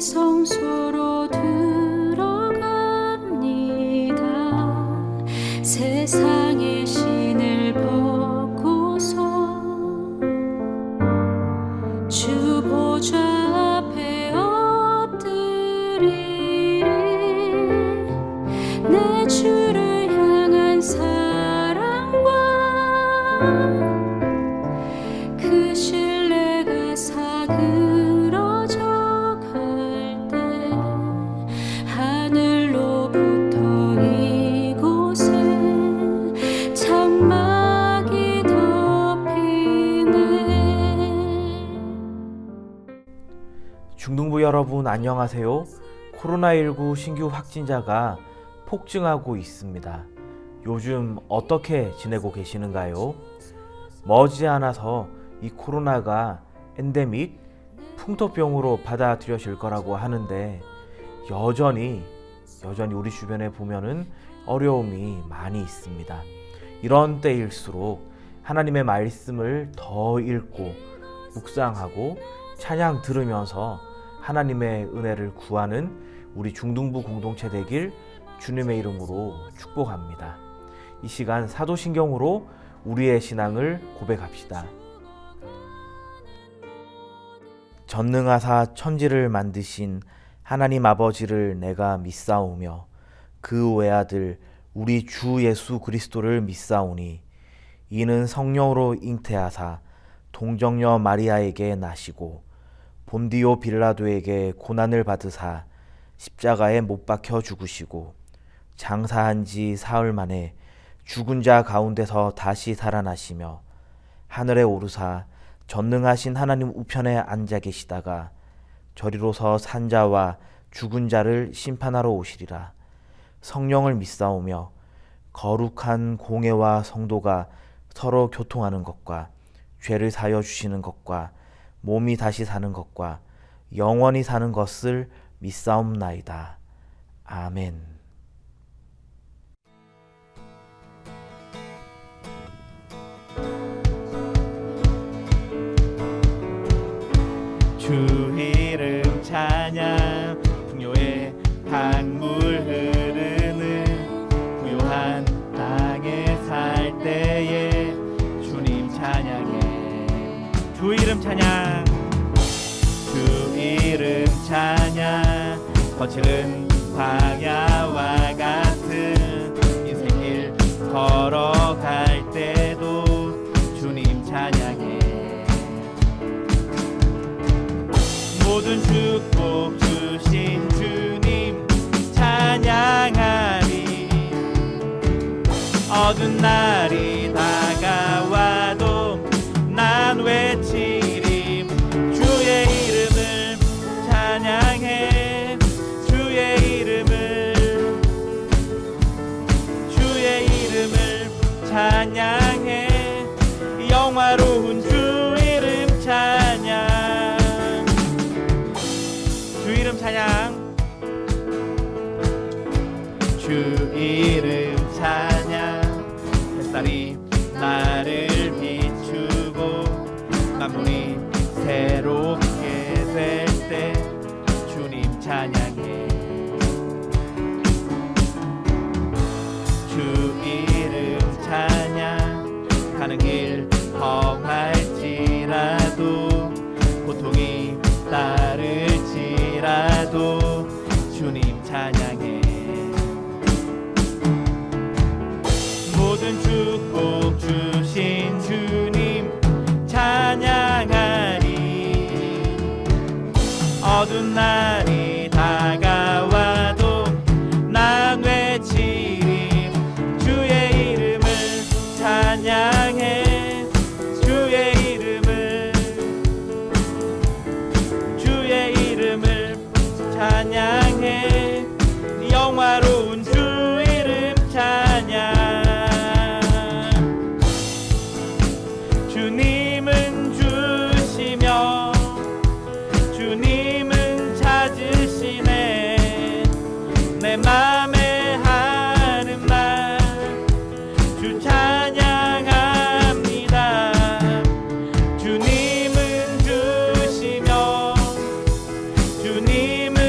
성소로 들어갑니다. 세상의 신을 벗고서 주 보좌 앞에 엎드리리. 내 주를 향한 사랑과 그 신뢰가 사그러져 갈 때 하늘로부터 이곳에 장막이 덮이네. 중등부 여러분 안녕하세요. 코로나19 신규 확진자가 폭증하고 있습니다. 요즘 어떻게 지내고 계시는가요? 머지않아서 이 코로나가 엔데믹, 풍토병으로 받아들여질 거라고 하는데 여전히 우리 주변에 보면은 어려움이 많이 있습니다. 이런 때일수록 하나님의 말씀을 더 읽고 묵상하고 찬양 들으면서 하나님의 은혜를 구하는 우리 중등부 공동체 되길 주님의 이름으로 축복합니다. 이 시간 사도신경으로 우리의 신앙을 고백합시다. 전능하사 천지를 만드신 하나님 아버지를 내가 믿사오며 그 외아들 우리 주 예수 그리스도를 믿사오니 이는 성령으로 잉태하사 동정녀 마리아에게 나시고 본디오 빌라도에게 고난을 받으사 십자가에 못 박혀 죽으시고 장사한 지 사흘 만에 죽은 자 가운데서 다시 살아나시며 하늘에 오르사 전능하신 하나님 우편에 앉아 계시다가 저리로서 산자와 죽은 자를 심판하러 오시리라. 성령을 믿사오며 거룩한 공회와 성도가 서로 교통하는 것과 죄를 사여 주시는 것과 몸이 다시 사는 것과 영원히 사는 것을 믿사옵나이다. 아멘. 주 이름 찬양 풍요의 강물 흐르는 부요한 땅에 살 때에 주님 찬양해. 주 이름 찬양, 주 이름 찬양. 거칠은 광야와 같은 인생길 걸어갈 때도 주님 찬양해. 모든 축복 주신 주님 찬양하리. 어두운 날이 다가와도 난 외치리. 주의 이름을 찬양해. 주의 이름을 찬양해. 영화로운 주 이름 찬양. 주 이름 찬양, 주 이름 찬양. 햇살이 나를 비추고 만물이 새롭게 될 때 주님 찬양해. 주 이름 찬양. 가는 길 험할지라도 고통이 따를지라도 주님 찬양해. 모든 축복 주신 주님 찬양하리. 어두운 날이 다가와도 난 외치리. 주의 이름을 찬양해. 주의 이름을 찬양해. 영화로운 주 이름 찬양. 주님은 주시며 주님은 찾으시네. 내 맘에 하는 말 주 찬양합니다. 주님은 주시며 주님은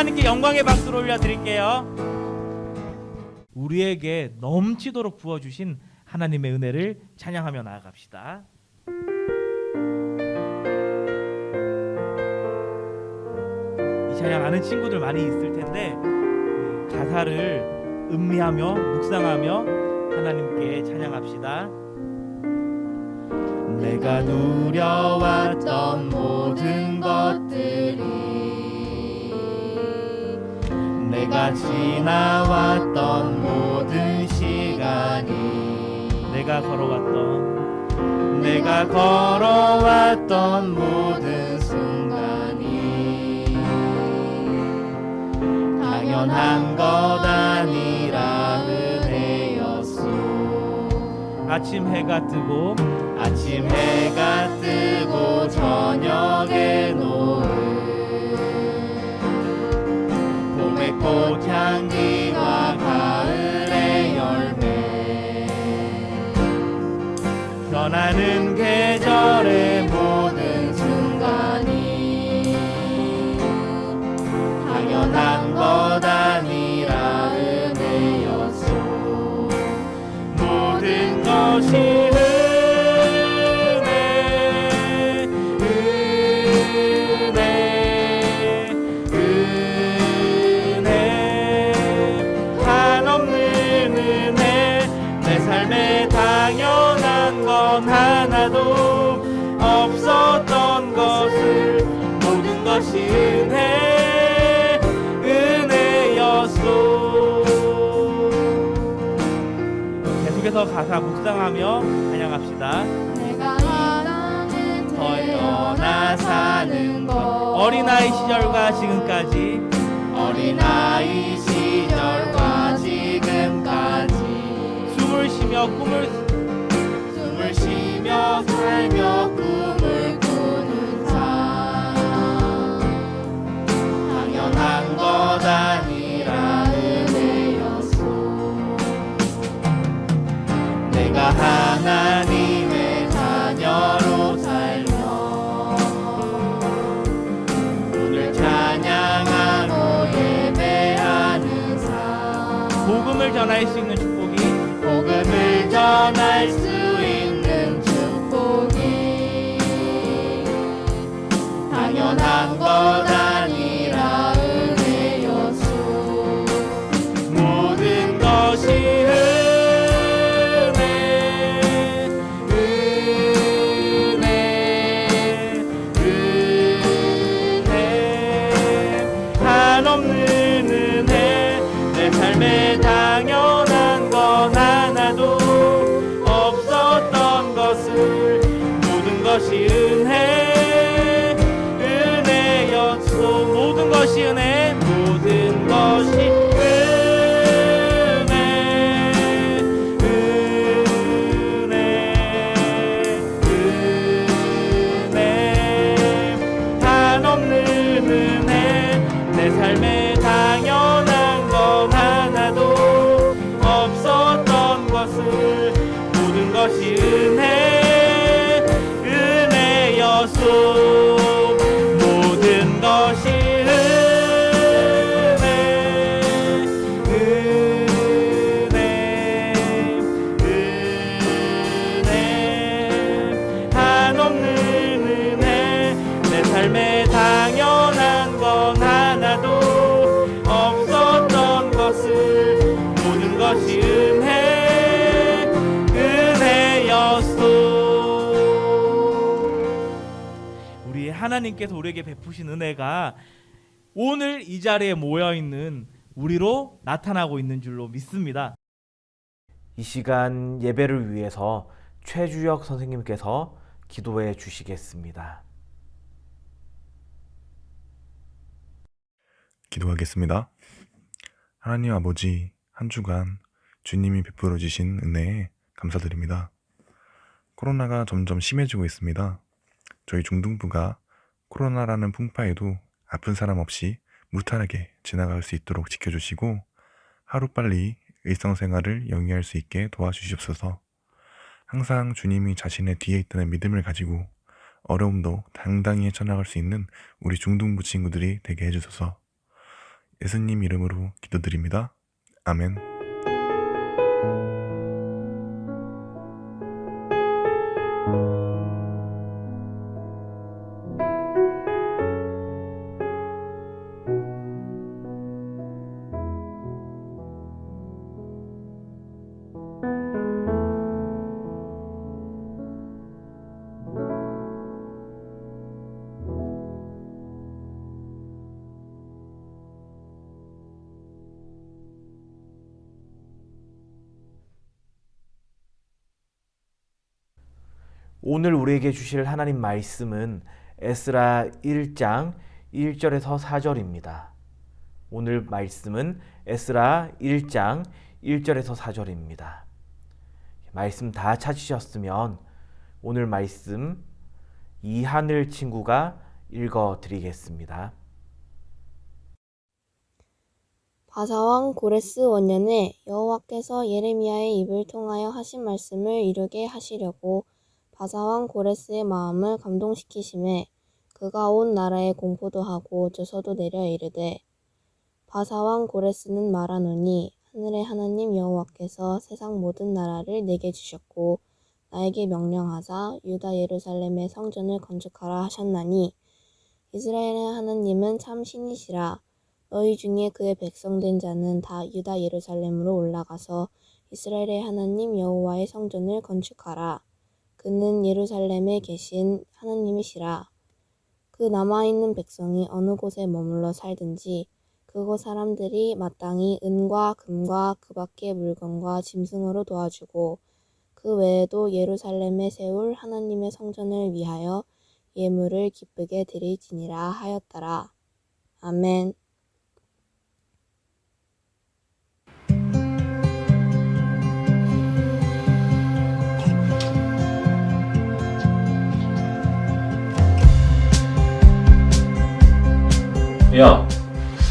하나님께 영광의 박수를 올려드릴게요. 우리에게 넘치도록 부어주신 하나님의 은혜를 찬양하며 나아갑시다. 이 찬양 아는 친구들 많이 있을 텐데 가사를 음미하며 묵상하며 하나님께 찬양합시다. 내가 누려왔던 모든 것들이 내가 지나왔던 모든 시간이 내가 걸어왔던 모든 순간이 당연한 것 아니라 은혜였소. 아침 해가 뜨고 저녁에 노을 봄의 꽃향기와 가을의 열매 변하는 계절의 모든 순간이 당연한 것 아니라 은혜였소. 모든 것이 하나도 없었던 것을 모든 것이 은혜였소. 계속해서 가사 묵상하며 찬양합시다. 내가 이 땅에 태어나 사는 것 어린아이 시절과 지금까지 어린아이 시절과 지금까지 숨을 쉬며 살며 꿈을 꾸는 삶 당연한 것 아니라 은혜였소. 내가 하나님의 자녀로 살며 오늘 찬양하고 예배하는 삶 복음을 전할 수 있는 축복이 당연한 것 아니라 은혜였소. 모든 것이 은혜 한없는 은혜 내 삶에 당연한 건 하나도 없었던 것을 모든 것이 모든 것이 은혜 모든 것이 은혜 한없는 은혜 내 삶에 당연한 건 하나도 없었던 것을 모든 것이 은혜였소. 모든 것이 은혜 한없는 은혜 내 삶에 당연한 건 하나도 없었던 것을 모든 것이 은혜였소. 우리 하나님께서 우리에게 베푸신 은혜가 오늘 이 자리에 모여있는 우리로 나타나고 있는 줄로 믿습니다. 이 시간 예배를 위해서 최주혁 선생님께서 기도해 주시겠습니다. 기도하겠습니다. 하나님 아버지, 한 주간 주님이 베풀어 주신 은혜에 감사드립니다. 코로나가 점점 심해지고 있습니다. 저희 중등부가 코로나라는 풍파에도 아픈 사람 없이 무탈하게 지나갈 수 있도록 지켜주시고 하루빨리 일상생활을 영위할 수 있게 도와주시옵소서. 항상 주님이 자신의 뒤에 있다는 믿음을 가지고 어려움도 당당히 헤쳐나갈 수 있는 우리 중등부 친구들이 되게 해주소서. 예수님 이름으로 기도드립니다. 아멘. 오늘 우리에게 주실 하나님 말씀은 에스라 1장 1절에서 4절입니다. 오늘 말씀은 에스라 1장 1절에서 4절입니다. 말씀 다 찾으셨으면 오늘 말씀 이하늘 친구가 읽어 드리겠습니다. 바사왕 고레스 원년에 여호와께서 예레미야의 입을 통하여 하신 말씀을 이루게 하시려고 바사왕 고레스의 마음을 감동시키심에 그가 온 나라에 공포도 하고 저서도 내려 이르되 바사왕 고레스는 말하노니 하늘의 하나님 여호와께서 세상 모든 나라를 내게 주셨고 나에게 명령하사 유다 예루살렘의 성전을 건축하라 하셨나니 이스라엘의 하나님은 참 신이시라. 너희 중에 그의 백성된 자는 다 유다 예루살렘으로 올라가서 이스라엘의 하나님 여호와의 성전을 건축하라. 그는 예루살렘에 계신 하나님이시라. 그 남아있는 백성이 어느 곳에 머물러 살든지 그곳 사람들이 마땅히 은과 금과 그 밖의 물건과 짐승으로 도와주고 그 외에도 예루살렘에 세울 하나님의 성전을 위하여 예물을 기쁘게 드릴지니라 하였더라. 아멘. 야,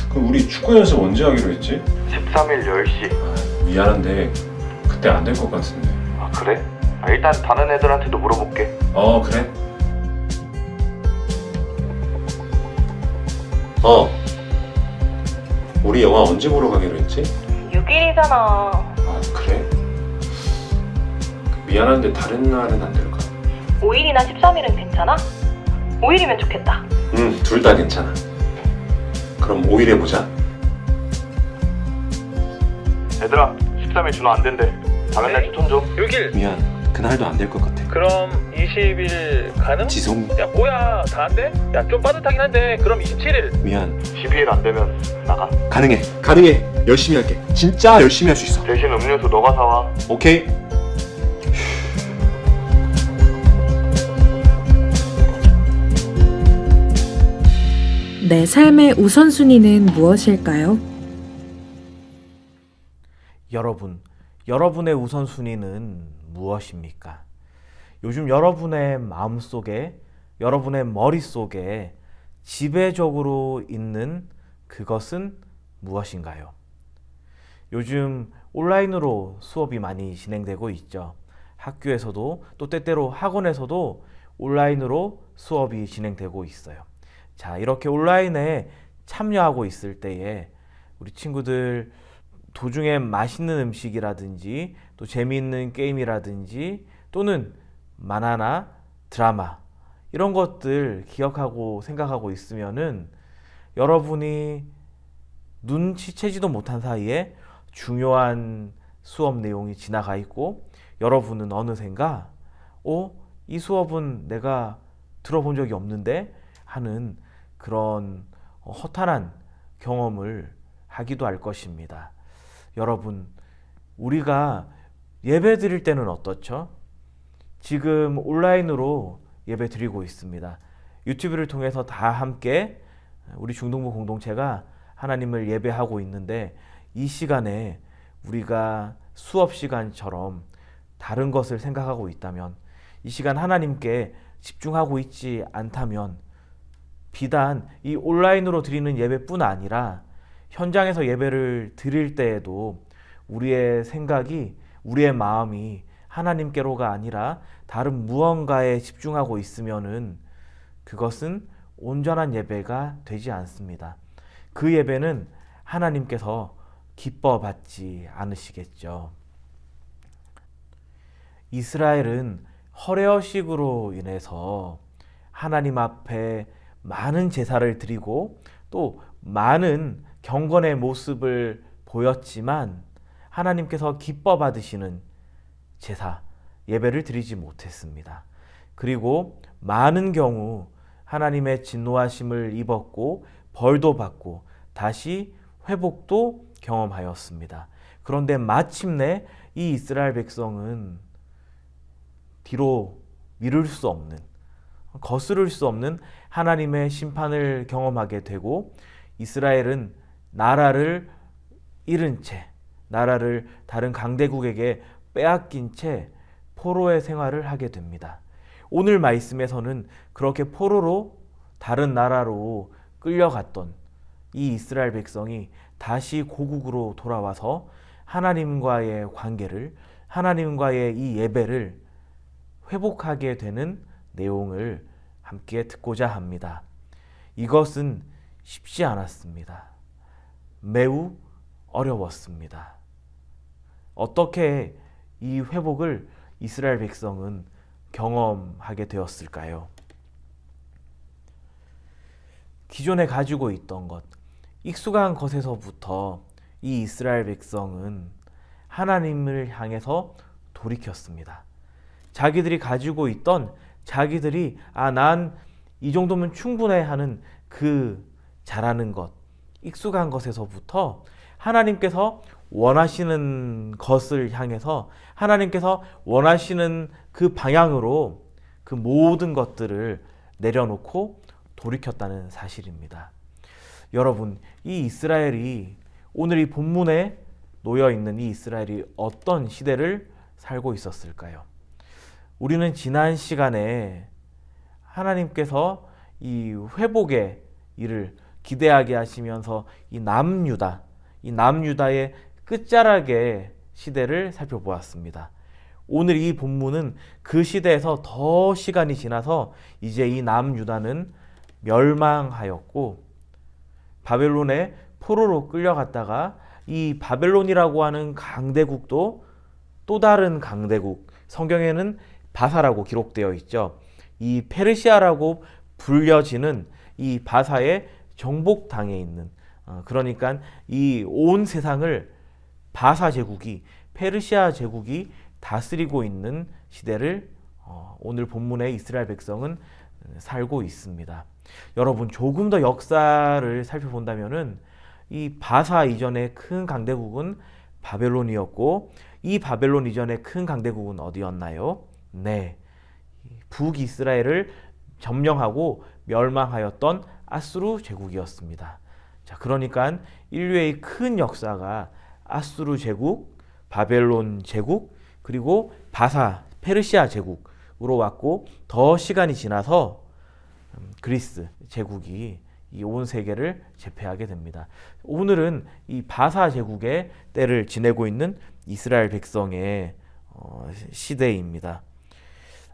그럼 우리 축구 연습 언제 하기로 했지? 13일 10시. 미안한데 그때 안 될 것 같은데. 아, 그래? 일단 다른 애들한테도 물어볼게. 그래. 우리 영화 언제 보러 가기로 했지? 6일이잖아. 아, 그래? 미안한데 다른 날은 안 될까? 5일이나 13일은 괜찮아? 5일이면 좋겠다. 응, 둘 다 괜찮아. 그럼 5일에 보자. 얘들아, 13일 준호 안 된대. 다른 날 추천 좀. 6일. 미안, 그날도 안 될 것 같아. 그럼 20일 가능? 지송. 야 뭐야 다 안 돼? 야 좀 빠듯하긴 한데 그럼 27일. 미안. 12일 안 되면 나가. 가능해. 열심히 할게. 진짜 열심히 할 수 있어. 대신 음료수 너가 사와. 오케이. 내 삶의 우선순위는 무엇일까요? 여러분의 우선순위는 무엇입니까? 요즘 여러분의 마음속에, 여러분의 머릿속에 지배적으로 있는 그것은 무엇인가요? 요즘 온라인으로 수업이 많이 진행되고 있죠. 학교에서도 또 때때로 학원에서도 온라인으로 수업이 진행되고 있어요. 자, 이렇게 온라인에 참여하고 있을 때에 우리 친구들 도중에 맛있는 음식이라든지 또 재미있는 게임이라든지 또는 만화나 드라마 이런 것들 기억하고 생각하고 있으면은 여러분이 눈치채지도 못한 사이에 중요한 수업 내용이 지나가 있고 여러분은 어느샌가 이 수업은 내가 들어본 적이 없는데 하는 그런 허탈한 경험을 하기도 할 것입니다. 여러분, 우리가 예배 드릴 때는 어떻죠? 지금 온라인으로 예배 드리고 있습니다. 유튜브를 통해서 다 함께 우리 중동부 공동체가 하나님을 예배하고 있는데 이 시간에 우리가 수업 시간처럼 다른 것을 생각하고 있다면 이 시간 하나님께 집중하고 있지 않다면 비단 이 온라인으로 드리는 예배뿐 아니라 현장에서 예배를 드릴 때에도 우리의 생각이, 우리의 마음이 하나님께로가 아니라 다른 무언가에 집중하고 있으면은 그것은 온전한 예배가 되지 않습니다. 그 예배는 하나님께서 기뻐 받지 않으시겠죠. 이스라엘은 허례허식으로 인해서 하나님 앞에 많은 제사를 드리고 또 많은 경건의 모습을 보였지만 하나님께서 기뻐 받으시는 제사, 예배를 드리지 못했습니다. 그리고 많은 경우 하나님의 진노하심을 입었고 벌도 받고 다시 회복도 경험하였습니다. 그런데 마침내 이 이스라엘 백성은 뒤로 미룰 수 없는, 거스를 수 없는 하나님의 심판을 경험하게 되고 이스라엘은 나라를 잃은 채, 나라를 다른 강대국에게 빼앗긴 채 포로의 생활을 하게 됩니다. 오늘 말씀에서는 그렇게 포로로 다른 나라로 끌려갔던 이 이스라엘 백성이 다시 고국으로 돌아와서 하나님과의 관계를, 하나님과의 이 예배를 회복하게 되는 내용을 함께 듣고자 합니다. 이것은 쉽지 않았습니다. 매우 어려웠습니다. 어떻게 이 회복을 이스라엘 백성은 경험하게 되었을까요? 기존에 가지고 있던 것, 익숙한 것에서부터 이 이스라엘 백성은 하나님을 향해서 돌이켰습니다. 자기들이 가지고 있던, 자기들이 난 이 정도면 충분해 하는 그 잘하는 것, 익숙한 것에서부터 하나님께서 원하시는 것을 향해서, 하나님께서 원하시는 그 방향으로 그 모든 것들을 내려놓고 돌이켰다는 사실입니다. 여러분, 이 이스라엘이, 오늘 이 본문에 놓여 있는 이 이스라엘이 어떤 시대를 살고 있었을까요? 우리는 지난 시간에 하나님께서 이 회복의 일을 기대하게 하시면서 이 남유다의 끝자락의 시대를 살펴보았습니다. 오늘 이 본문은 그 시대에서 더 시간이 지나서 이제 이 남유다는 멸망하였고 바벨론의 포로로 끌려갔다가 이 바벨론이라고 하는 강대국도 또 다른 강대국, 성경에는 바사라고 기록되어 있죠. 이 페르시아라고 불려지는 이 바사의 정복당에 있는, 그러니까 이 온 세상을 바사 제국이, 페르시아 제국이 다스리고 있는 시대를 오늘 본문의 이스라엘 백성은 살고 있습니다. 여러분, 조금 더 역사를 살펴본다면은 이 바사 이전의 큰 강대국은 바벨론이었고 이 바벨론 이전의 큰 강대국은 어디였나요? 네, 북이스라엘을 점령하고 멸망하였던 아수르 제국이었습니다. 자, 그러니까 인류의 큰 역사가 아수르 제국, 바벨론 제국, 그리고 바사, 페르시아 제국으로 왔고 더 시간이 지나서 그리스 제국이 이 온 세계를 제패하게 됩니다. 오늘은 이 바사 제국의 때를 지내고 있는 이스라엘 백성의 시대입니다.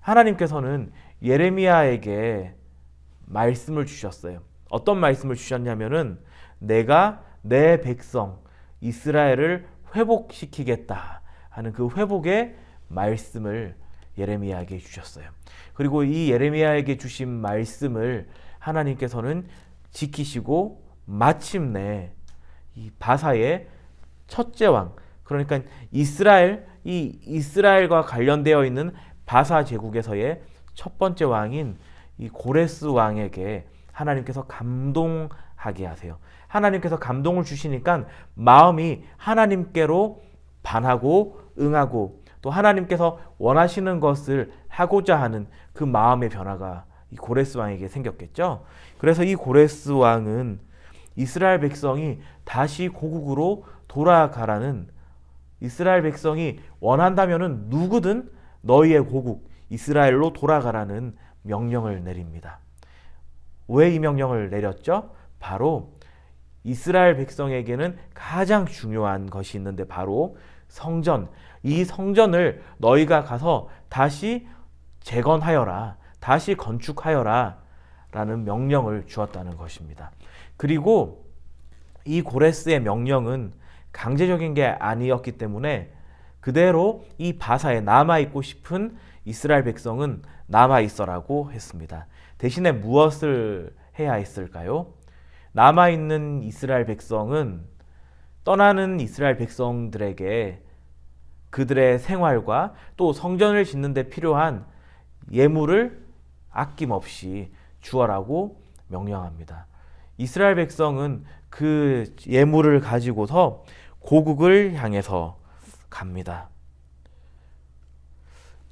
하나님께서는 예레미야에게 말씀을 주셨어요. 어떤 말씀을 주셨냐면은 내가 내 백성 이스라엘을 회복시키겠다 하는 그 회복의 말씀을 예레미야에게 주셨어요. 그리고 이 예레미야에게 주신 말씀을 하나님께서는 지키시고 마침내 이 바사의 첫째 왕, 그러니까 이스라엘과 관련되어 있는 바사 제국에서의 첫 번째 왕인 이 고레스 왕에게 하나님께서 감동하게 하세요. 하나님께서 감동을 주시니까 마음이 하나님께로 반하고 응하고 또 하나님께서 원하시는 것을 하고자 하는 그 마음의 변화가 이 고레스 왕에게 생겼겠죠. 그래서 이 고레스 왕은 이스라엘 백성이 다시 고국으로 돌아가라는, 이스라엘 백성이 원한다면은 누구든 너희의 고국 이스라엘로 돌아가라는 명령을 내립니다. 왜 이 명령을 내렸죠? 바로 이스라엘 백성에게는 가장 중요한 것이 있는데 바로 성전, 이 성전을 너희가 가서 다시 재건하여라, 다시 건축하여라 라는 명령을 주었다는 것입니다. 그리고 이 고레스의 명령은 강제적인 게 아니었기 때문에 그대로 이 바사에 남아있고 싶은 이스라엘 백성은 남아있어라고 했습니다. 대신에 무엇을 해야 했을까요? 남아있는 이스라엘 백성은 떠나는 이스라엘 백성들에게 그들의 생활과 또 성전을 짓는 데 필요한 예물을 아낌없이 주어라고 명령합니다. 이스라엘 백성은 그 예물을 가지고서 고국을 향해서 갑니다.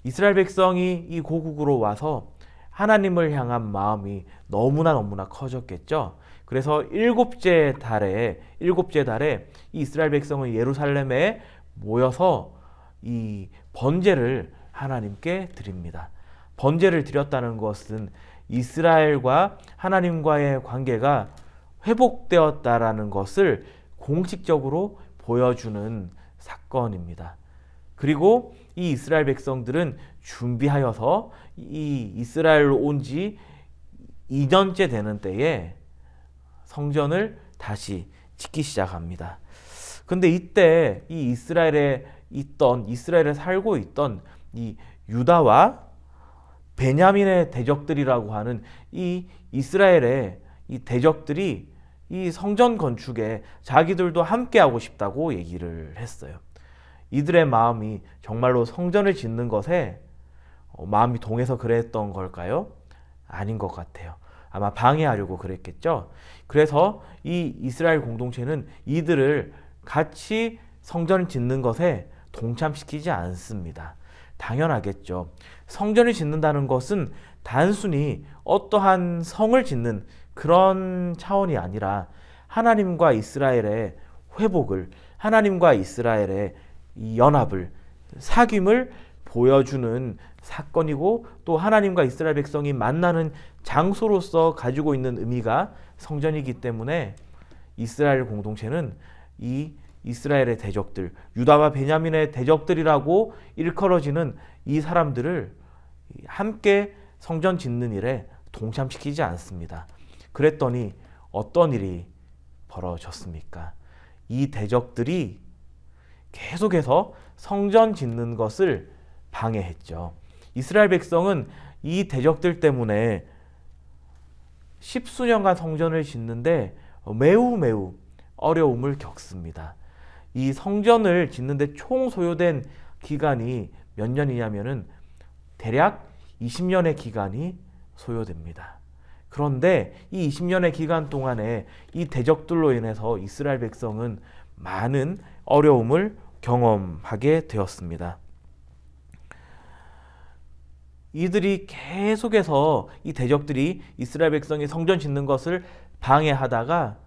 이스라엘 백성이 이 고국으로 와서 하나님을 향한 마음이 너무나 커졌겠죠. 그래서 일곱째 달에 이 이스라엘 백성은 예루살렘에 모여서 이 번제를 하나님께 드립니다. 번제를 드렸다는 것은 이스라엘과 하나님과의 관계가 회복되었다라는 것을 공식적으로 보여주는 사건입니다. 그리고 이 이스라엘 백성들은 준비하여서 이 이스라엘로 온 지 2년째 되는 때에 성전을 다시 짓기 시작합니다. 근데 이때 이 이스라엘에 살고 있던 이 유다와 베냐민의 대적들이라고 하는 이 이스라엘의 이 대적들이 이 성전 건축에 자기들도 함께하고 싶다고 얘기를 했어요. 이들의 마음이 정말로 성전을 짓는 것에 마음이 동해서 그랬던 걸까요? 아닌 것 같아요. 아마 방해하려고 그랬겠죠. 그래서 이 이스라엘 공동체는 이들을 같이 성전을 짓는 것에 동참시키지 않습니다. 당연하겠죠. 성전을 짓는다는 것은 단순히 어떠한 성을 짓는 그런 차원이 아니라 하나님과 이스라엘의 회복을, 하나님과 이스라엘의 이 연합을, 사귐을 보여주는 사건이고 또 하나님과 이스라엘 백성이 만나는 장소로서 가지고 있는 의미가 성전이기 때문에 이스라엘 공동체는 이 이스라엘의 대적들, 유다와 베냐민의 대적들이라고 일컬어지는 이 사람들을 함께 성전 짓는 일에 동참시키지 않습니다. 그랬더니 어떤 일이 벌어졌습니까? 이 대적들이 계속해서 성전 짓는 것을 방해했죠. 이스라엘 백성은 이 대적들 때문에 십수년간 성전을 짓는데 매우 어려움을 겪습니다. 이 성전을 짓는데 총 소요된 기간이 몇 년이냐면은 대략 20년의 기간이 소요됩니다. 그런데 이 20년의 기간 동안에 이 대적들로 인해서 이스라엘 백성은 많은 어려움을 경험하게 되었습니다. 이들이 계속해서 이 대적들이 이스라엘 백성이 성전 짓는 것을 방해하다가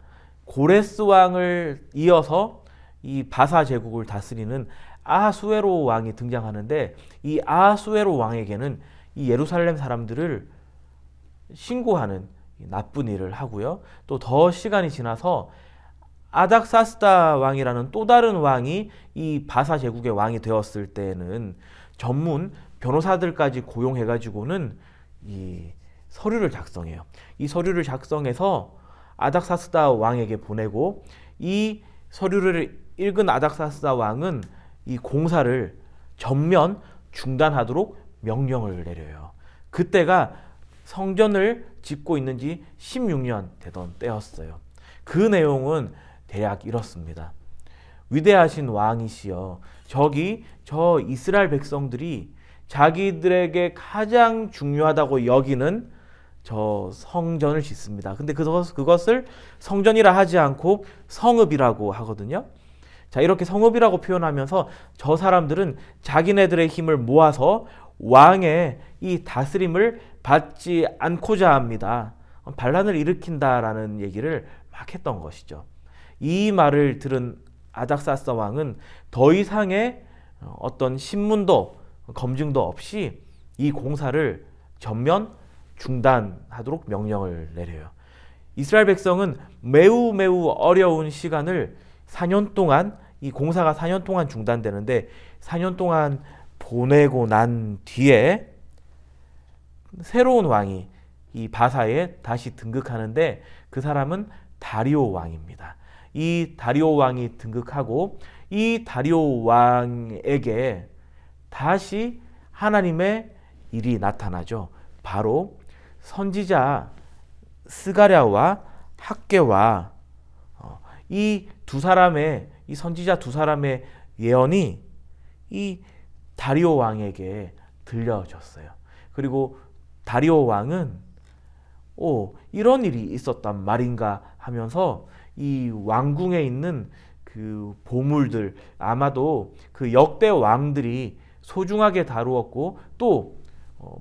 고레스 왕을 이어서 이 바사 제국을 다스리는 아하수에로 왕이 등장하는데 이 아하수에로 왕에게는 이 예루살렘 사람들을 신고하는 나쁜 일을 하고요. 또 더 시간이 지나서 아닥사스다 왕이라는 또 다른 왕이 이 바사 제국의 왕이 되었을 때는 전문 변호사들까지 고용해가지고는 이 서류를 작성해요. 이 서류를 작성해서 아닥사스다 왕에게 보내고 이 서류를 읽은 아닥사스다 왕은 이 공사를 전면 중단하도록 명령을 내려요. 그때가 성전을 짓고 있는 지 16년 되던 때였어요. 그 내용은 대략 이렇습니다. 위대하신 왕이시여, 저 이스라엘 백성들이 자기들에게 가장 중요하다고 여기는 저 성전을 짓습니다. 근데 그것을 성전이라 하지 않고 성읍이라고 하거든요. 자, 이렇게 성읍이라고 표현하면서 저 사람들은 자기네들의 힘을 모아서 왕의 이 다스림을 받지 않고자 합니다. 반란을 일으킨다라는 얘기를 막 했던 것이죠. 이 말을 들은 아닥사스다 왕은 더 이상의 어떤 신문도 검증도 없이 이 공사를 전면 중단하도록 명령을 내려요. 이스라엘 백성은 매우 어려운 시간을 4년 동안, 이 공사가 4년 동안 중단되는데 4년 동안 보내고 난 뒤에 새로운 왕이 이 바사에 다시 등극하는데 그 사람은 다리오 왕입니다. 이 다리오 왕이 등극하고 이 다리오 왕에게 다시 하나님의 일이 나타나죠. 바로 선지자 스가랴와 학개와 이 두 사람의 이 선지자 두 사람의 예언이 이 다리오 왕에게 들려졌어요. 그리고 다리오 왕은 이런 일이 있었단 말인가 하면서 이 왕궁에 있는 그 보물들, 아마도 그 역대 왕들이 소중하게 다루었고 또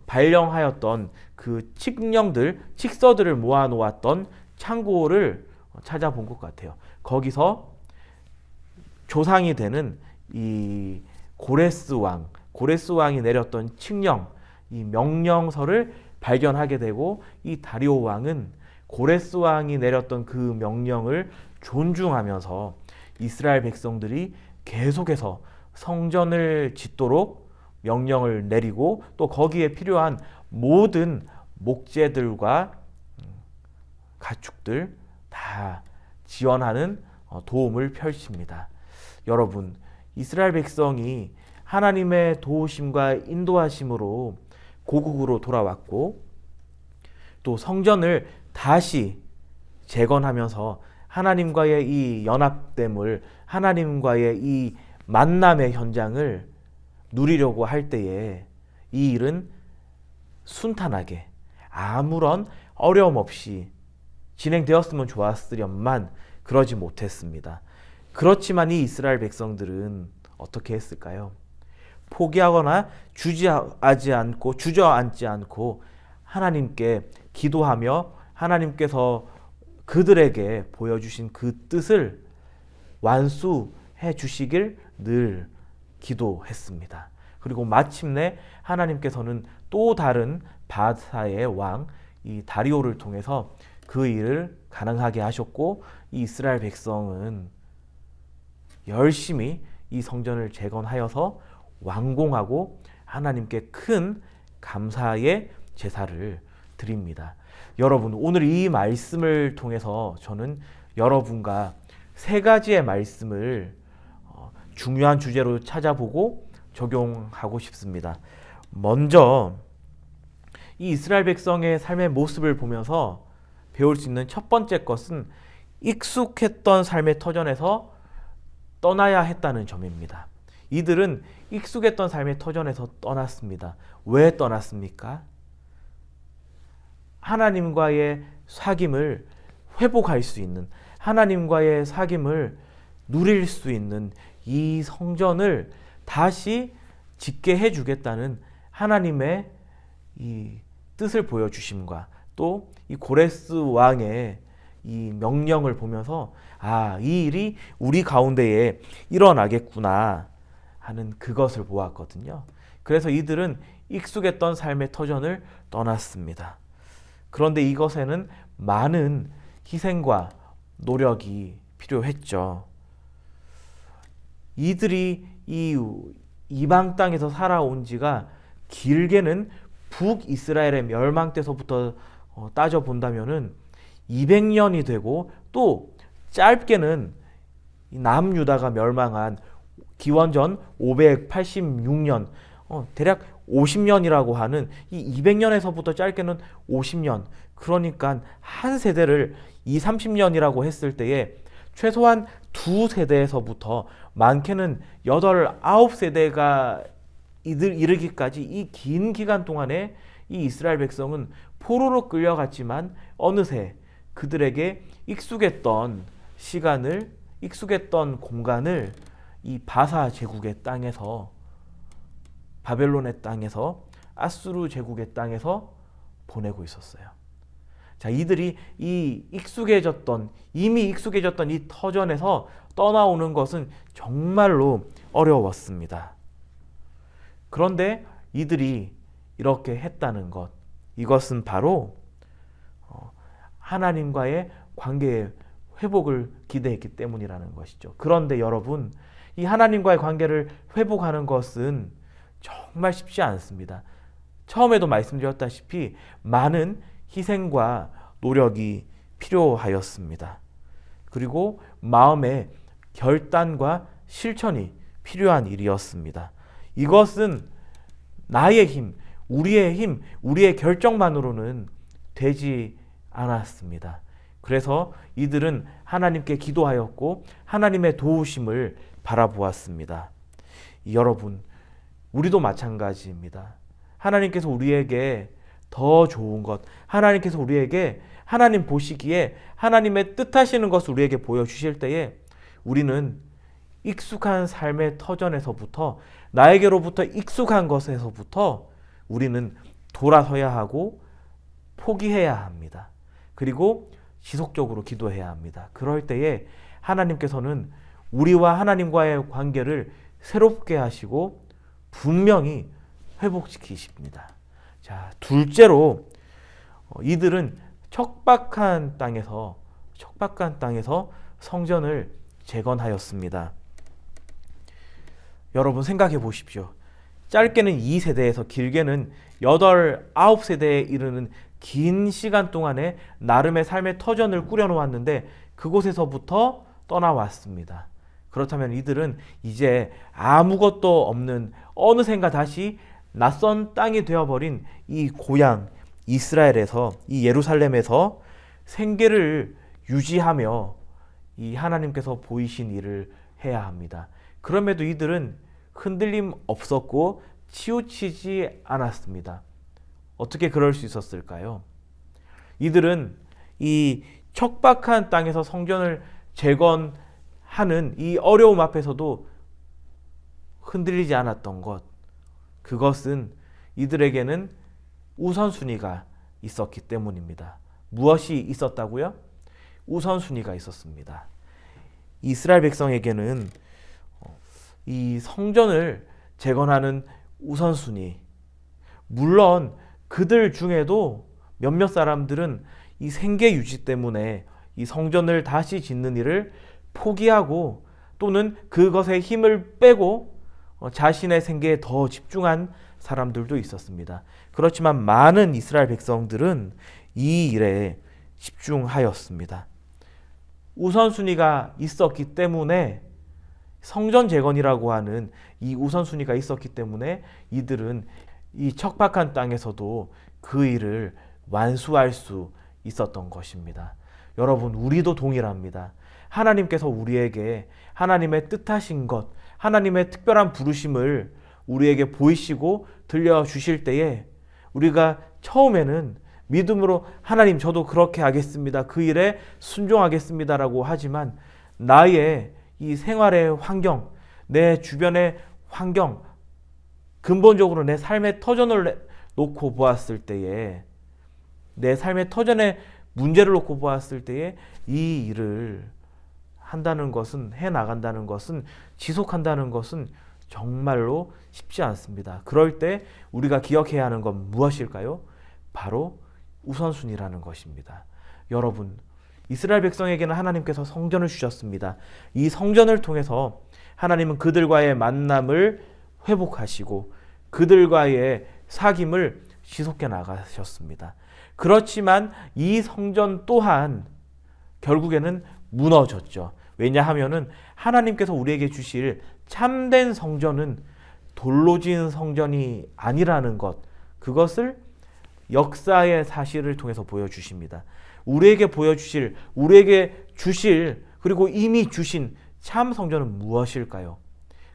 발령하였던 그 칙서들을 모아놓았던 창고를 찾아본 것 같아요. 거기서 조상이 되는 이 고레스 왕이 내렸던 칙령, 이 명령서를 발견하게 되고 이 다리오 왕은 고레스 왕이 내렸던 그 명령을 존중하면서 이스라엘 백성들이 계속해서 성전을 짓도록 명령을 내리고 또 거기에 필요한 모든 목재들과 가축들 다 지원하는 도움을 펼칩니다. 여러분, 이스라엘 백성이 하나님의 도우심과 인도하심으로 고국으로 돌아왔고 또 성전을 다시 재건하면서 하나님과의 이 연합됨을, 하나님과의 이 만남의 현장을 누리려고 할 때에 이 일은 순탄하게 아무런 어려움 없이 진행되었으면 좋았으련만 그러지 못했습니다. 그렇지만 이 이스라엘 백성들은 어떻게 했을까요? 포기하거나 주저앉지 않고 하나님께 기도하며 하나님께서 그들에게 보여주신 그 뜻을 완수해 주시길 늘 기도했습니다. 그리고 마침내 하나님께서는 또 다른 바사의 왕 이 다리오를 통해서 그 일을 가능하게 하셨고 이 이스라엘 백성은 열심히 이 성전을 재건하여서 완공하고 하나님께 큰 감사의 제사를 드립니다. 여러분, 오늘 이 말씀을 통해서 저는 여러분과 세 가지의 말씀을 중요한 주제로 찾아보고 적용하고 싶습니다. 먼저 이 이스라엘 백성의 삶의 모습을 보면서 배울 수 있는 첫 번째 것은 익숙했던 삶의 터전에서 떠나야 했다는 점입니다. 이들은 익숙했던 삶의 터전에서 떠났습니다. 왜 떠났습니까? 하나님과의 사귐을 회복할 수 있는, 하나님과의 사귐을 누릴 수 있는 이 성전을 다시 짓게 해주겠다는 하나님의 이 뜻을 보여주심과 또 이 고레스 왕의 이 명령을 보면서 이 일이 우리 가운데에 일어나겠구나 하는 그것을 보았거든요. 그래서 이들은 익숙했던 삶의 터전을 떠났습니다. 그런데 이것에는 많은 희생과 노력이 필요했죠. 이들이 이 이방 땅에서 살아온 지가 길게는 북이스라엘의 멸망 때서부터 따져본다면은 200년이 되고 또 짧게는 남유다가 멸망한 기원전 586년 대략 50년이라고 하는 이 200년에서부터 짧게는 50년, 그러니까 한 세대를 30년이라고 했을 때에 최소한 두 세대에서부터 많게는 8, 9세대가 이르기까지 이 긴 기간 동안에 이 이스라엘 백성은 포로로 끌려갔지만 어느새 그들에게 익숙했던 시간을, 익숙했던 공간을 이 바사 제국의 땅에서, 바벨론의 땅에서, 아수르 제국의 땅에서 보내고 있었어요. 자, 이들이 이미 익숙해졌던 이 터전에서 떠나오는 것은 정말로 어려웠습니다. 그런데 이들이 이렇게 했다는 것, 이것은 바로 하나님과의 관계의 회복을 기대했기 때문이라는 것이죠. 그런데 여러분, 이 하나님과의 관계를 회복하는 것은 정말 쉽지 않습니다. 처음에도 말씀드렸다시피 많은 희생과 노력이 필요하였습니다. 그리고 마음의 결단과 실천이 필요한 일이었습니다. 이것은 나의 힘, 우리의 결정만으로는 되지 않았습니다. 그래서 이들은 하나님께 기도하였고 하나님의 도우심을 바라보았습니다. 여러분, 우리도 마찬가지입니다. 하나님께서 우리에게 더 좋은 것, 하나님께서 우리에게 하나님 보시기에 하나님의 뜻하시는 것을 우리에게 보여주실 때에 우리는 익숙한 삶의 터전에서부터, 나에게로부터 익숙한 것에서부터 우리는 돌아서야 하고 포기해야 합니다. 그리고 지속적으로 기도해야 합니다. 그럴 때에 하나님께서는 우리와 하나님과의 관계를 새롭게 하시고 분명히 회복시키십니다. 자, 둘째로 이들은 척박한 땅에서 성전을 재건하였습니다. 여러분 생각해 보십시오. 짧게는 2세대에서 길게는 8, 9세대에 이르는 긴 시간 동안에 나름의 삶의 터전을 꾸려놓았는데 그곳에서부터 떠나왔습니다. 그렇다면 이들은 이제 아무것도 없는 어느샌가 다시 낯선 땅이 되어버린 이 고향 이스라엘에서, 이 예루살렘에서 생계를 유지하며 이 하나님께서 보이신 일을 해야 합니다. 그럼에도 이들은 흔들림 없었고 치우치지 않았습니다. 어떻게 그럴 수 있었을까요? 이들은 이 척박한 땅에서 성전을 재건하는 이 어려움 앞에서도 흔들리지 않았던 것, 그것은 이들에게는 우선순위가 있었기 때문입니다. 무엇이 있었다고요? 우선순위가 있었습니다. 이스라엘 백성에게는 이 성전을 재건하는 우선순위, 물론 그들 중에도 몇몇 사람들은 이 생계 유지 때문에 이 성전을 다시 짓는 일을 포기하고 또는 그것에 힘을 빼고 자신의 생계에 더 집중한 사람들도 있었습니다. 그렇지만 많은 이스라엘 백성들은 이 일에 집중하였습니다. 우선순위가 있었기 때문에, 성전 재건이라고 하는 이 우선순위가 있었기 때문에 이들은 이 척박한 땅에서도 그 일을 완수할 수 있었던 것입니다. 여러분, 우리도 동일합니다. 하나님께서 우리에게 하나님의 뜻하신 것, 하나님의 특별한 부르심을 우리에게 보이시고 들려주실 때에 우리가 처음에는 믿음으로 하나님 저도 그렇게 하겠습니다, 그 일에 순종하겠습니다라고 하지만 나의 이 생활의 환경, 내 주변의 환경, 근본적으로 내 삶의 터전을 놓고 보았을 때에, 내 삶의 터전의 문제를 놓고 보았을 때에 이 일을 한다는 것은, 해나간다는 것은, 지속한다는 것은 정말로 쉽지 않습니다. 그럴 때 우리가 기억해야 하는 건 무엇일까요? 바로 우선순위라는 것입니다. 여러분, 이스라엘 백성에게는 하나님께서 성전을 주셨습니다. 이 성전을 통해서 하나님은 그들과의 만남을 회복하시고 그들과의 사귐을 지속해 나가셨습니다. 그렇지만 이 성전 또한 결국에는 무너졌죠. 왜냐하면은 하나님께서 우리에게 주실 참된 성전은 돌로 지은 성전이 아니라는 것, 그것을 역사의 사실을 통해서 보여주십니다. 우리에게 보여주실, 우리에게 주실, 그리고 이미 주신 참 성전은 무엇일까요?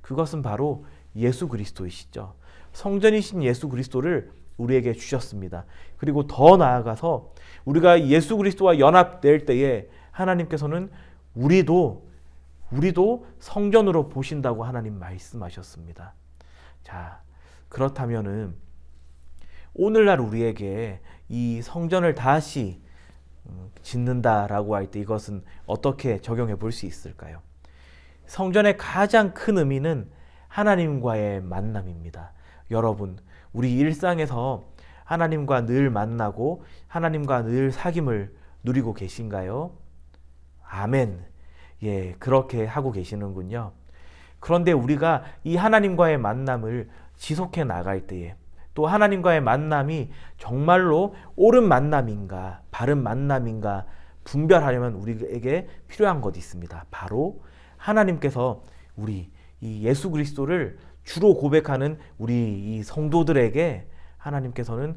그것은 바로 예수 그리스도이시죠. 성전이신 예수 그리스도를 우리에게 주셨습니다. 그리고 더 나아가서 우리가 예수 그리스도와 연합될 때에 하나님께서는 우리도 성전으로 보신다고 하나님 말씀하셨습니다. 자, 그렇다면은 오늘날 우리에게 이 성전을 다시 짓는다라고 할 때 이것은 어떻게 적용해 볼 수 있을까요? 성전의 가장 큰 의미는 하나님과의 만남입니다. 여러분, 우리 일상에서 하나님과 늘 만나고 하나님과 늘 사귐을 누리고 계신가요? 아멘. 예, 그렇게 하고 계시는군요. 그런데 우리가 이 하나님과의 만남을 지속해 나갈 때에, 또 하나님과의 만남이 정말로 옳은 만남인가, 바른 만남인가 분별하려면 우리에게 필요한 것이 있습니다. 바로 하나님께서 우리 이 예수 그리스도를 주로 고백하는 우리 이 성도들에게 하나님께서는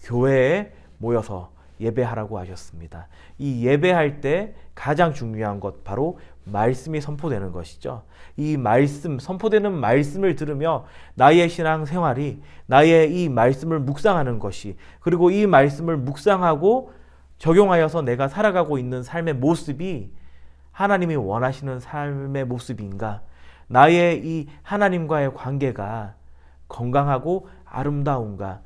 교회에 모여서 예배하라고 하셨습니다. 이 예배할 때 가장 중요한 것 바로 말씀이 선포되는 것이죠. 이 말씀, 선포되는 말씀을 들으며 나의 신앙 생활이 나의 이 말씀을 묵상하는 것이, 그리고 이 말씀을 묵상하고 적용하여서 내가 살아가고 있는 삶의 모습이 하나님이 원하시는 삶의 모습인가, 나의 이 하나님과의 관계가 건강하고 아름다운가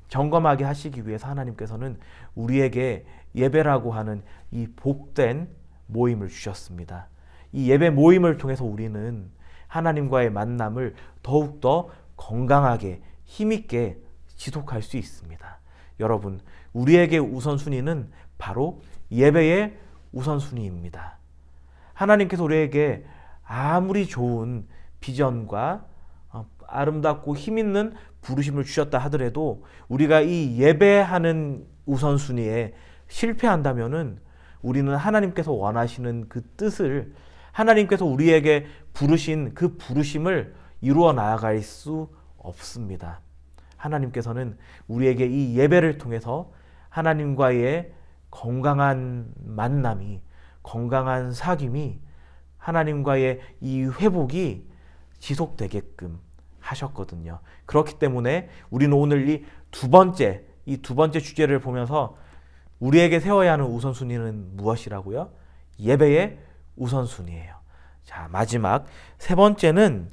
점검하게 하시기 위해서 하나님께서는 우리에게 예배라고 하는 이 복된 모임을 주셨습니다. 이 예배 모임을 통해서 우리는 하나님과의 만남을 더욱더 건강하게 힘있게 지속할 수 있습니다. 여러분, 우리에게 우선순위는 바로 예배의 우선순위입니다. 하나님께서 우리에게 아무리 좋은 비전과 아름답고 힘있는 부르심을 주셨다 하더라도 우리가 이 예배하는 우선순위에 실패한다면은 우리는 하나님께서 원하시는 그 뜻을, 하나님께서 우리에게 부르신 그 부르심을 이루어 나아갈 수 없습니다. 하나님께서는 우리에게 이 예배를 통해서 하나님과의 건강한 만남이, 건강한 사귐이, 하나님과의 이 회복이 지속되게끔 하셨거든요. 그렇기 때문에 우리는 오늘 이 두 번째 주제를 보면서 우리에게 세워야 하는 우선순위는 무엇이라고요? 예배의 우선순위예요. 자, 마지막 세 번째는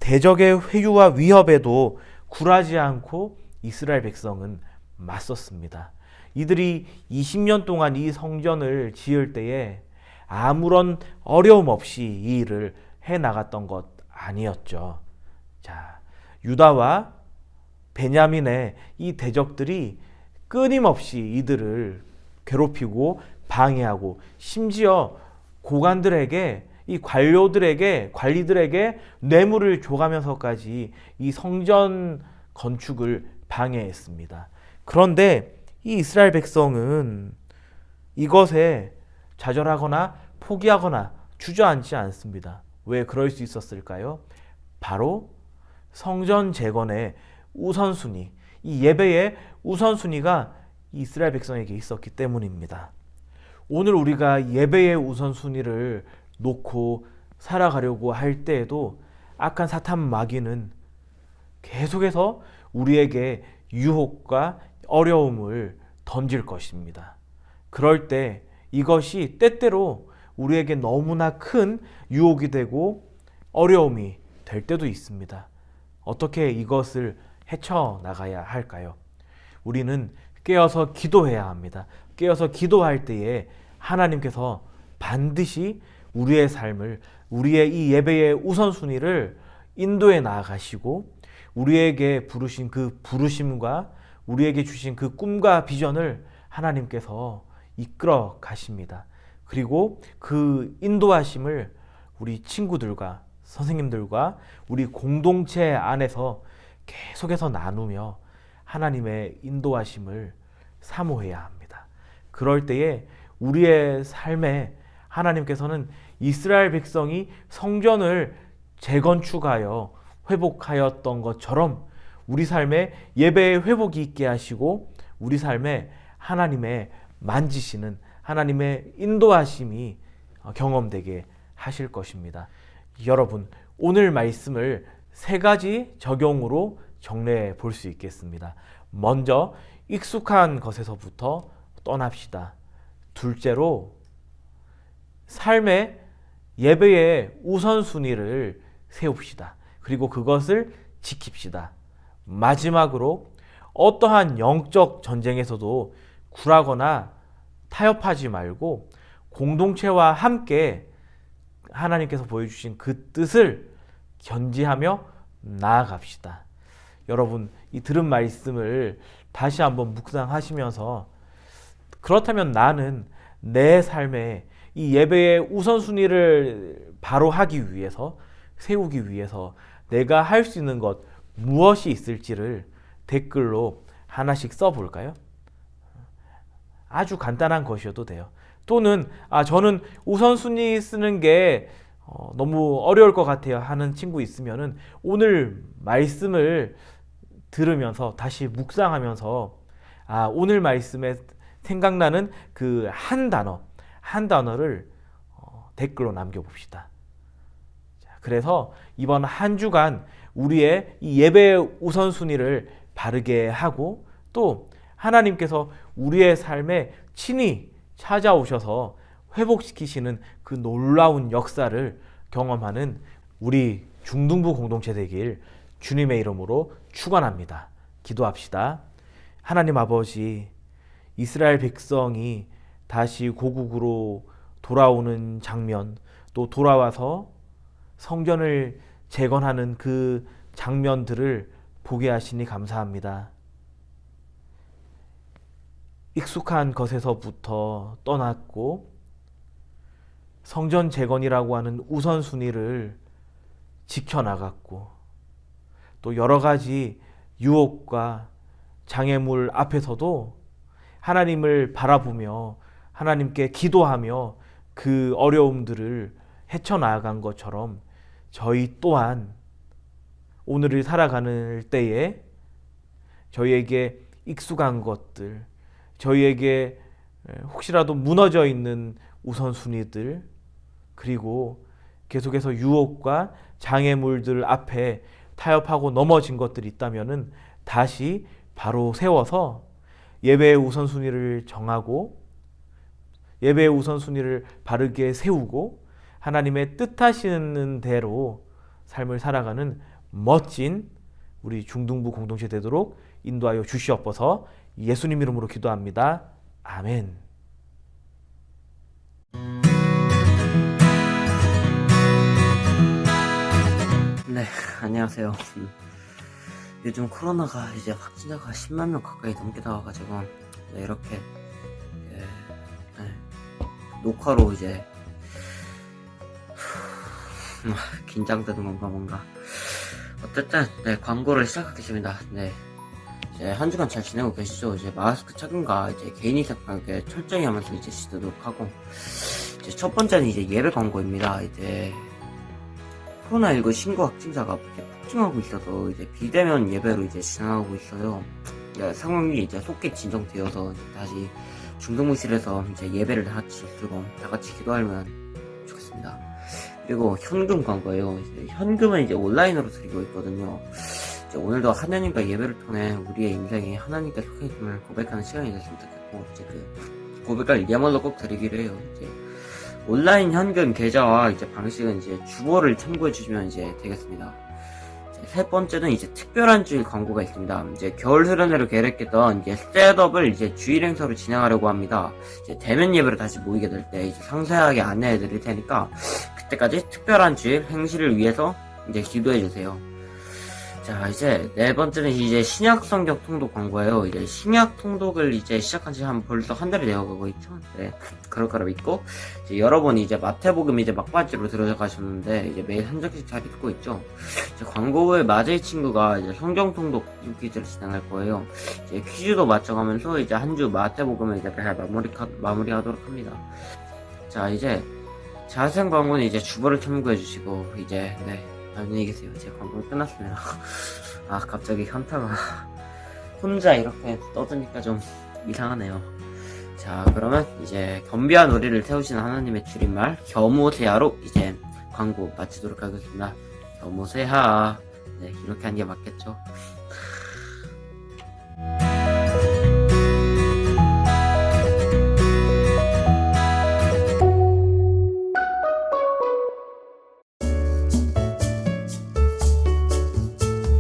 대적의 회유와 위협에도 굴하지 않고 이스라엘 백성은 맞섰습니다. 이들이 20년 동안 이 성전을 지을 때에 아무런 어려움 없이 이 일을 해나갔던 것 아니었죠. 자, 유다와 베냐민의 이 대적들이 끊임없이 이들을 괴롭히고 방해하고 심지어 고관들에게, 이 관리들에게 뇌물을 줘가면서까지 이 성전 건축을 방해했습니다. 그런데 이 이스라엘 백성은 이것에 좌절하거나 포기하거나 주저앉지 않습니다. 왜 그럴 수 있었을까요? 바로 성전 재건의 우선순위, 이 예배의 우선순위가 이스라엘 백성에게 있었기 때문입니다. 오늘 우리가 예배의 우선순위를 놓고 살아가려고 할 때에도 악한 사탄 마귀는 계속해서 우리에게 유혹과 어려움을 던질 것입니다. 그럴 때 이것이 때때로 우리에게 너무나 큰 유혹이 되고 어려움이 될 때도 있습니다. 어떻게 이것을 헤쳐나가야 할까요? 우리는 깨어서 기도해야 합니다. 깨어서 기도할 때에 하나님께서 반드시 우리의 삶을, 우리의 이 예배의 우선순위를 인도해 나아가시고 우리에게 부르신 그 부르심과 우리에게 주신 그 꿈과 비전을 하나님께서 이끌어 가십니다. 그리고 그 인도하심을 우리 친구들과 선생님들과 우리 공동체 안에서 계속해서 나누며 하나님의 인도하심을 사모해야 합니다. 그럴 때에 우리의 삶에 하나님께서는 이스라엘 백성이 성전을 재건축하여 회복하였던 것처럼 우리 삶에 예배의 회복이 있게 하시고 우리 삶에 하나님의 만지시는 하나님의 인도하심이 경험되게 하실 것입니다. 여러분, 오늘 말씀을 세 가지 적용으로 정리해 볼 수 있겠습니다. 먼저 익숙한 것에서부터 떠납시다. 둘째로 삶의 예배의 우선순위를 세웁시다. 그리고 그것을 지킵시다. 마지막으로 어떠한 영적 전쟁에서도 굴하거나 타협하지 말고 공동체와 함께 하나님께서 보여주신 그 뜻을 견지하며 나아갑시다. 여러분, 이 들은 말씀을 다시 한번 묵상하시면서 그렇다면 나는 내 삶에 이 예배의 우선순위를 바로 하기 위해서, 세우기 위해서 내가 할 수 있는 것 무엇이 있을지를 댓글로 하나씩 써볼까요? 아주 간단한 것이어도 돼요. 또는 저는 우선순위 쓰는 게 너무 어려울 것 같아요 하는 친구 있으면은 오늘 말씀을 들으면서 다시 묵상하면서 오늘 말씀에 생각나는 그 한 단어를 댓글로 남겨봅시다. 그래서 이번 한 주간 우리의 이 예배 우선순위를 바르게 하고 또 하나님께서 우리의 삶에 친히 찾아오셔서 회복시키시는 그 놀라운 역사를 경험하는 우리 중등부 공동체 되길 주님의 이름으로 축원합니다. 기도합시다. 하나님 아버지, 이스라엘 백성이 다시 고국으로 돌아오는 장면, 또 돌아와서 성전을 재건하는 그 장면들을 보게 하시니 감사합니다. 익숙한 것에서부터 떠났고 성전 재건이라고 하는 우선순위를 지켜나갔고 또 여러 가지 유혹과 장애물 앞에서도 하나님을 바라보며 하나님께 기도하며 그 어려움들을 헤쳐나간 것처럼 저희 또한 오늘을 살아가는 때에 저희에게 익숙한 것들, 저희에게 혹시라도 무너져 있는 우선순위들, 그리고 계속해서 유혹과 장애물들 앞에 타협하고 넘어진 것들이 있다면은 다시 바로 세워서 예배의 우선순위를 정하고 예배의 우선순위를 바르게 세우고 하나님의 뜻하시는 대로 삶을 살아가는 멋진 우리 중등부 공동체 되도록 인도하여 주시옵소서. 예수님 이름으로 기도합니다. 아멘. 네, 안녕하세요. 요즘 코로나가 이제 확진자가 10만 명 가까이 넘게 나와가지고 이렇게 녹화로 이제 긴장되는 건가 뭔가. 어쨌든 광고를 시작하겠습니다. 이제 한 주간 잘 지내고 계시죠? 이제 마스크 착용과 이제 개인위생 관계 철저히 하면서 이제 지도록 하고, 이제 첫 번째는 이제 예배 광고입니다. 이제 코로나19 신고 확진자가 폭증하고 있어서 이제 비대면 예배로 이제 진행하고 있어요. 상황이 이제 속히 진정되어서 이제 다시 중등부실에서 이제 예배를 다 같이 쓰고 다 같이 기도하면 좋겠습니다. 그리고 현금 광고예요. 이제 현금은 이제 온라인으로 드리고 있거든요. 이제 오늘도 하나님과 예배를 통해 우리의 인생이 하나님께 속해 있음을 고백하는 시간이 됐으면 좋겠고, 이제 그 고백을 예물로 꼭 드리기로 해요. 이제 온라인 현금 계좌와 이제 방식은 이제 주보를 참고해 주시면 이제 되겠습니다. 세 번째는 이제 특별한 주일 광고가 있습니다. 이제 겨울 수련회로 계획했던 이제 셋업을 이제 주일 행사로 진행하려고 합니다. 이제 대면 예배로 다시 모이게 될 때 이제 상세하게 안내해 드릴 테니까 그때까지 특별한 주일 행시를 위해서 이제 기도해 주세요. 자, 이제 네 번째는 이제 신약 성경 통독 광고예요. 이제 신약 통독을 이제 시작한 지 벌써 한 달이 되어가고 있죠. 그럴 거라 믿고, 이제 여러분 이제 마태복음 이제 막바지로 들어가셨는데 이제 매일 한 장씩 잘 읽고 있죠. 이제 광고 후에 마제이 친구가 이제 성경 통독 퀴즈를 진행할 거예요. 이제 퀴즈도 맞춰가면서 이제 한 주 마태복음을 이제 잘 마무리하도록 합니다. 자, 이제 자세한 광고는 이제 주보를 참고해 주시고, 이제 안녕히 계세요. 제 광고 끝났습니다. 갑자기 현타가 혼자 이렇게 떠드니까 좀 이상하네요. 자, 그러면 이제 겸비한 우리를 태우시는 하나님의 줄임말 겸오세하로 이제 광고 마치도록 하겠습니다. 겸오세하. 이렇게 하는 게 맞겠죠.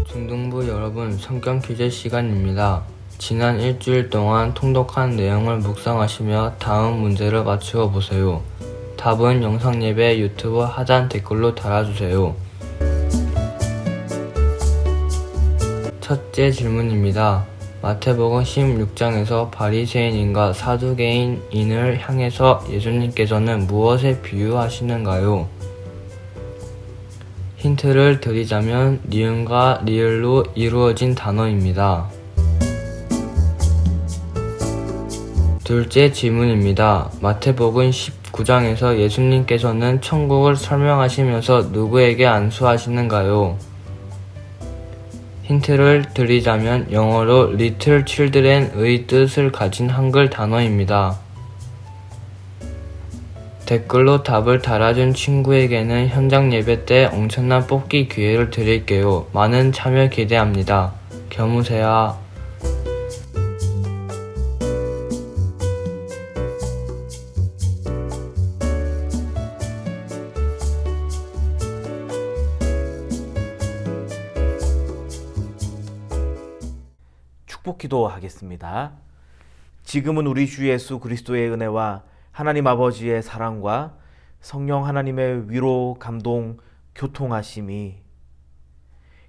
중등부 여러분, 성경 퀴즈 시간입니다. 지난 일주일 동안 통독한 내용을 묵상하시며 다음 문제를 맞추어 보세요. 답은 영상 예배 유튜브 하단 댓글로 달아주세요. 첫째 질문입니다. 마태복음 16장에서 바리새인인과 사두개인인을 향해서 예수님께서는 무엇에 비유하시는가요? 힌트를 드리자면 니은과 리을로 이루어진 단어입니다. 둘째 질문입니다. 마태복음 19장에서 예수님께서는 천국을 설명하시면서 누구에게 안수하시는가요? 힌트를 드리자면 영어로 Little Children의 뜻을 가진 한글 단어입니다. 댓글로 답을 달아준 친구에게는 현장 예배 때 엄청난 뽑기 기회를 드릴게요. 많은 참여 기대합니다. 겸우세요. 축복 기도하겠습니다. 지금은 우리 주 예수 그리스도의 은혜와 하나님 아버지의 사랑과 성령 하나님의 위로, 감동, 교통하심이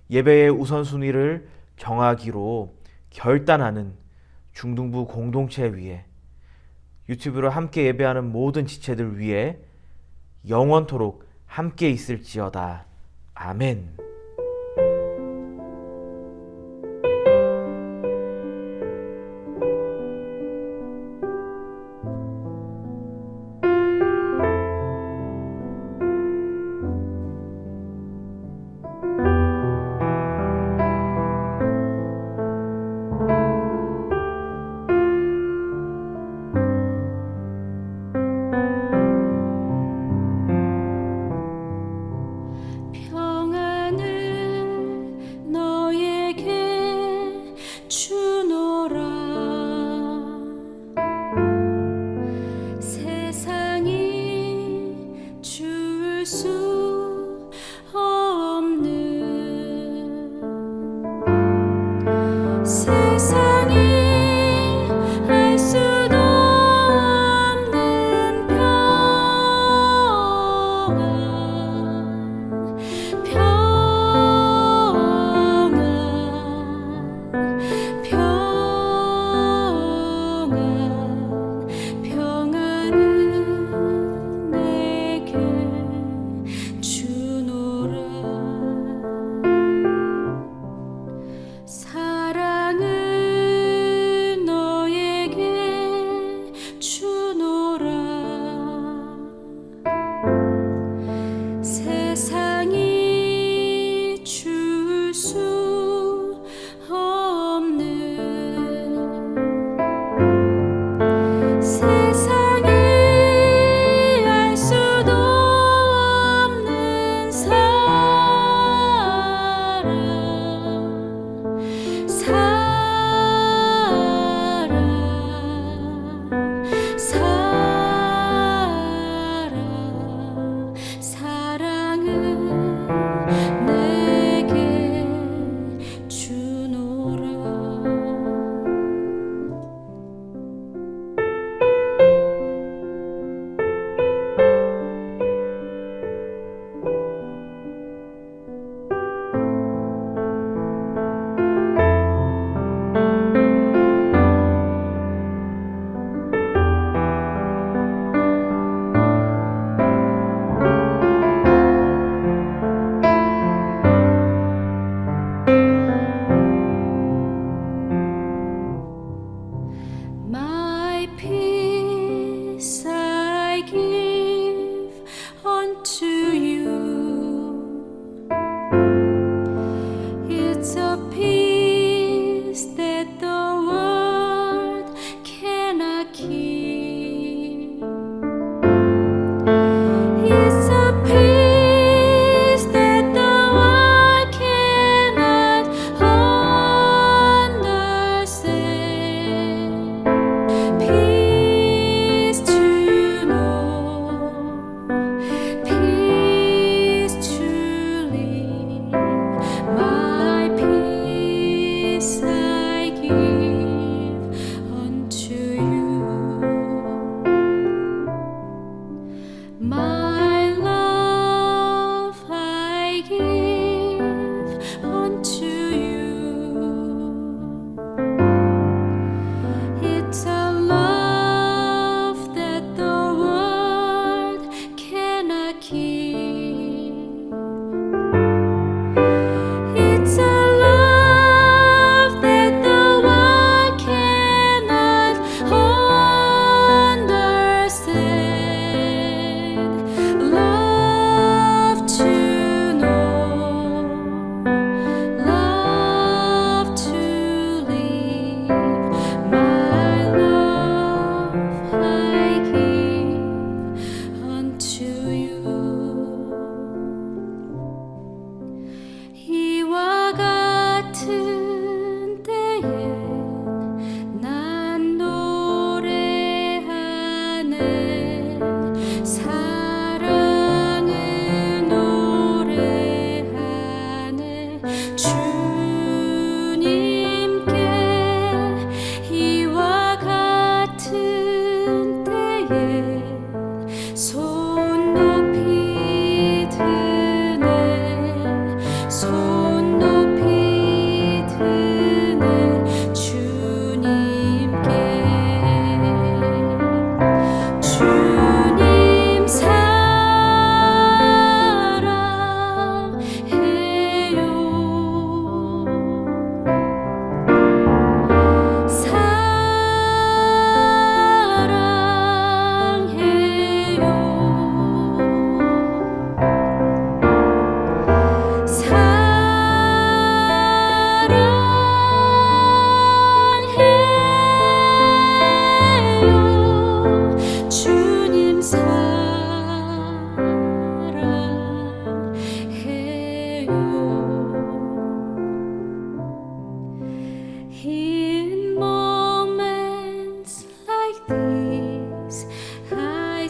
예배의 우선순위를 정하기로 결단하는 중등부 공동체 위에 유튜브로 함께 예배하는 모든 지체들 위에 영원토록 함께 있을지어다. 아멘. 평안을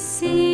see